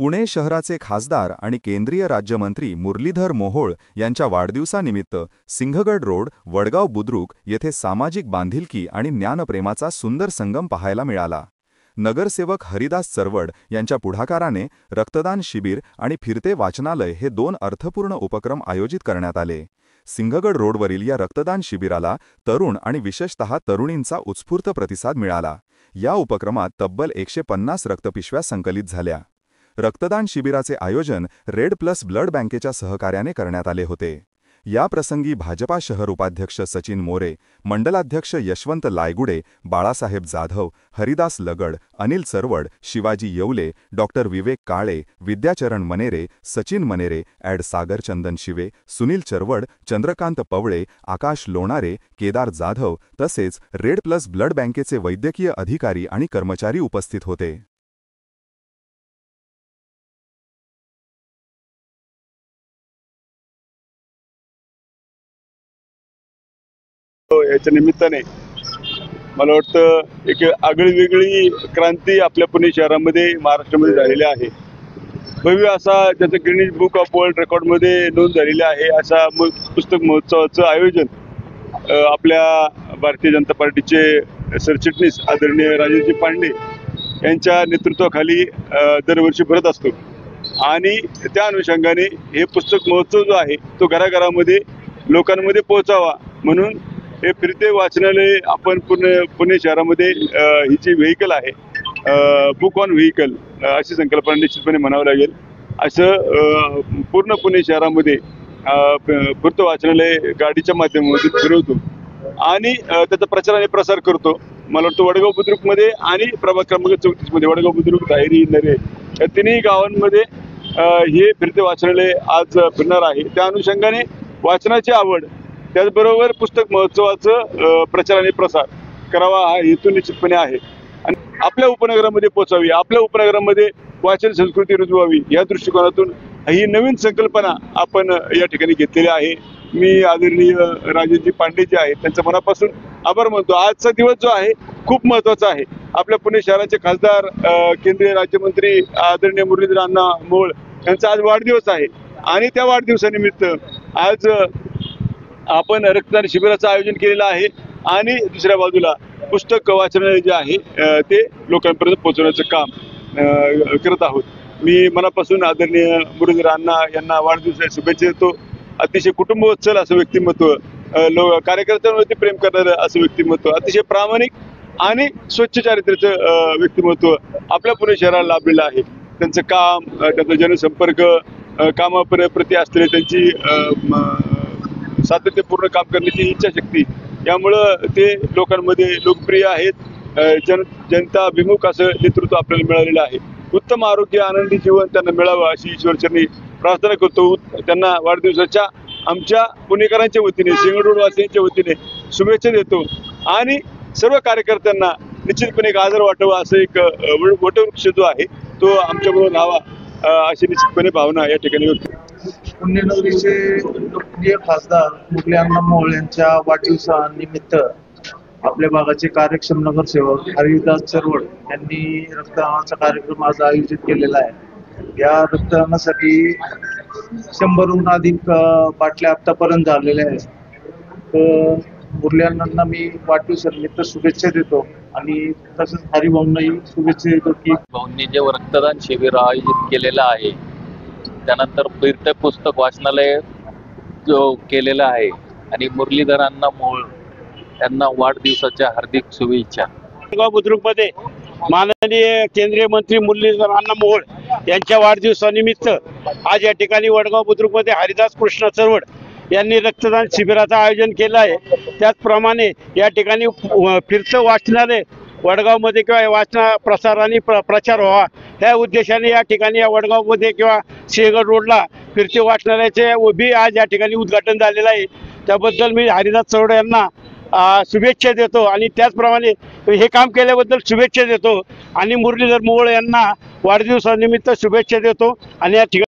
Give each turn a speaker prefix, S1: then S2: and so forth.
S1: पुणे शहराचे खासदार आणि केंद्रीय राज्यमंत्री मुरलीधर मोहोळ यांच्या वाढदिवसानिमित्त सिंहगड रोड, वडगाव बुद्रुक येथे सामाजिक बांधिलकी आणि ज्ञानप्रेमाचा सुंदर संगम पाहायला मिळाला। नगरसेवक हरिदास चरवड यांच्या पुढाकाराने रक्तदान शिबिर आणि फिरते वाचनालय हे दोन अर्थपूर्ण उपक्रम आयोजित करण्यात आले। सिंहगड रोडवरील या रक्तदान शिबिराला तरुण आणि विशेषतः तरुणींचा उत्स्फूर्त प्रतिसाद मिळाला। या उपक्रमात तब्बल 150 रक्तपिशव्या संकलित झाल्या। रक्तदान शिबिराचे आयोजन रेड प्लस ब्लड बँकेच्या सहकार्याने करण्यात आले होते। या प्रसंगी भाजपा शहर उपाध्यक्ष सचिन मोरे, मंडलाध्यक्ष यशवंत लायगुडे, बाळासाहेब जाधव, हरिदास लगड, अनिल चरवड, शिवाजी येवले, डॉक्टर विवेक काळे, विद्याचरण मनेरे, सचिन मनेरे, ॲड सागर चंदन शिवे, सुनील चरवड, चंद्रकांत पवळे, आकाश लोणारे, केदार जाधव तसेच रेड प्लस ब्लड बँकेचे वैद्यकीय अधिकारी आणि कर्मचारी उपस्थित होते।
S2: याच्या निमित्ताने मला वाटतं एक आगळीवेगळी क्रांती आपल्या पुणे शहरामध्ये महाराष्ट्रामध्ये झालेली आहे। भव्य असा त्याचं गिनीज बुक ऑफ वर्ल्ड रेकॉर्डमध्ये नोंद झालेली आहे। अशा पुस्तक महोत्सवाचं आयोजन आपल्या भारतीय जनता पार्टीचे सरचिटणीस आदरणीय राजेशजी पांडे यांच्या नेतृत्वाखाली दरवर्षी भरत असतो आणि त्या अनुषंगाने हे पुस्तक महोत्सव जो आहे तो घराघरामध्ये लोकांमध्ये पोहोचावा म्हणून हे फिरते वाचनालय आपण पुणे शहरामध्ये ही जी व्हेकल आहे बुक ऑन व्हेकल अशी संकल्पना निश्चितपणे म्हणावं लागेल। असं पूर्ण पुणे शहरामध्ये फिरतं वाचनालय गाडीच्या माध्यमातून फिरवतो आणि त्याचा प्रचार आणि प्रसार करतो। मला वाटतं वडगाव बुद्रुकमध्ये आणि प्रभाग क्रमांक 34 मध्ये वडगाव बुद्रुक, धायरी, नरे या तिन्ही गावांमध्ये हे फिरते वाचनालय आज फिरणार आहे। त्या अनुषंगाने वाचनाची आवड त्याचबरोबर पुस्तक महोत्सवाचं प्रचार आणि प्रसार करावा हा हेतू निश्चितपणे आहे आणि आपल्या उपनगरामध्ये पोहोचावी, आपल्या उपनगरामध्ये वाचन संस्कृती रुजवावी या दृष्टिकोनातून ही नवीन संकल्पना आपण या ठिकाणी घेतलेली आहे। मी आदरणीय राजेशजी पांडे जे आहेत त्यांच्या मनापासून आभार मानतो। आजचा दिवस जो आहे खूप महत्त्वाचा आहे। आपल्या पुणे शहराचे खासदार केंद्रीय राज्यमंत्री आदरणीय मुरलीधर अण्णा मोहोळ यांचा आज वाढदिवस आहे आणि त्या वाढदिवसानिमित्त आज आपण रक्तदान शिबिराचं आयोजन केलेलं आहे आणि दुसऱ्या बाजूला पुस्तक वाचनालय जे आहे ते लोकांपर्यंत पोहोचवण्याचं काम करत आहोत। मी मनापासून आदरणीय मुरलीधर अण्णा यांना वाढदिवसाच्या शुभेच्छा देतो। अतिशय कुटुंबवत्सल असं व्यक्तिमत्व, कार्यकर्त्यांवरती प्रेम करणारं असं व्यक्तिमत्व, अतिशय प्रामाणिक आणि स्वच्छ चारित्र्याचं व्यक्तिमत्व आपल्या पुणे शहराला लाभलेलं आहे। त्यांचं काम, त्यांचा जनसंपर्क, कामाप्रती असलेली त्यांची सातत्यपूर्ण काम करण्याची इच्छाशक्ती यामुळं ते लोकांमध्ये लोकप्रिय आहेत। जनताभिमुख असं नेतृत्व आपल्याला मिळालेलं आहे। उत्तम आरोग्य, आनंदी जीवन त्यांना मिळावं अशी ईश्वरचरणी प्रार्थना करतो। त्यांना वाढदिवसाच्या आमच्या पुणेकरांच्या वतीने, सिंहगड रोडवासियांच्या वतीने शुभेच्छा देतो आणि सर्व कार्यकर्त्यांना निश्चितपणे एक आदर वाटावा असं एक वटवृक्ष जो आहे तो आमच्याबरोबर राहावा अशी निश्चितपणे भावना या ठिकाणी व्यक्त।
S3: पुण्यनगरीचे लोकप्रिय खासदार मुरली अण्णा मोहोळ यांच्या वाढदिवसानिमित्त आपल्या भागाचे कार्यक्षम नगरसेवक हरिदास चरवड यांनी रक्तदानाचा कार्यक्रम आज आयोजित केलेला आहे। या रक्तदानासाठी 100हून अधिक बाटल्या आतापर्यंत झालेल्या आहेत। तर मुरली अण्णांना मी वाढदिवसानिमित्त शुभेच्छा देतो आणि तसंच हरिभाऊंनाही शुभेच्छा देतो की
S4: भाऊंनी जे रक्तदान शिबिर आयोजित केलेलं आहे त्यानंतर फिरते पुस्तक वाचनालय जो केलेला आहे आणि मुरलीधर अण्णा मोहोळ यांना वाढदिवसाच्या हार्दिक शुभेच्छा।
S5: वडगाव बुद्रुकमध्ये माननीय केंद्रीय मंत्री मुरलीधर अण्णा मोहोळ यांच्या वाढदिवसानिमित्त आज या ठिकाणी वडगाव बुद्रुकमध्ये हरिदास कृष्ण चरवड यांनी रक्तदान शिबिराचं आयोजन केलं आहे। त्याचप्रमाणे या ठिकाणी फिरतं वाचनालय वडगावमध्ये किंवा वाचना प्रसार आणि प्रचार व्हावा ह्या उद्देशाने या ठिकाणी या वडगावमध्ये किंवा सिंहगड रोडला फिरते वाचनालयाचे उभी आज या ठिकाणी उद्घाटन झालेलं आहे। त्याबद्दल मी हरिदास चरवड यांना शुभेच्छा देतो आणि त्याचप्रमाणे हे काम केल्याबद्दल शुभेच्छा देतो आणि मुरलीधर मोहोळ यांना वाढदिवसानिमित्त शुभेच्छा देतो आणि या ठिकाणी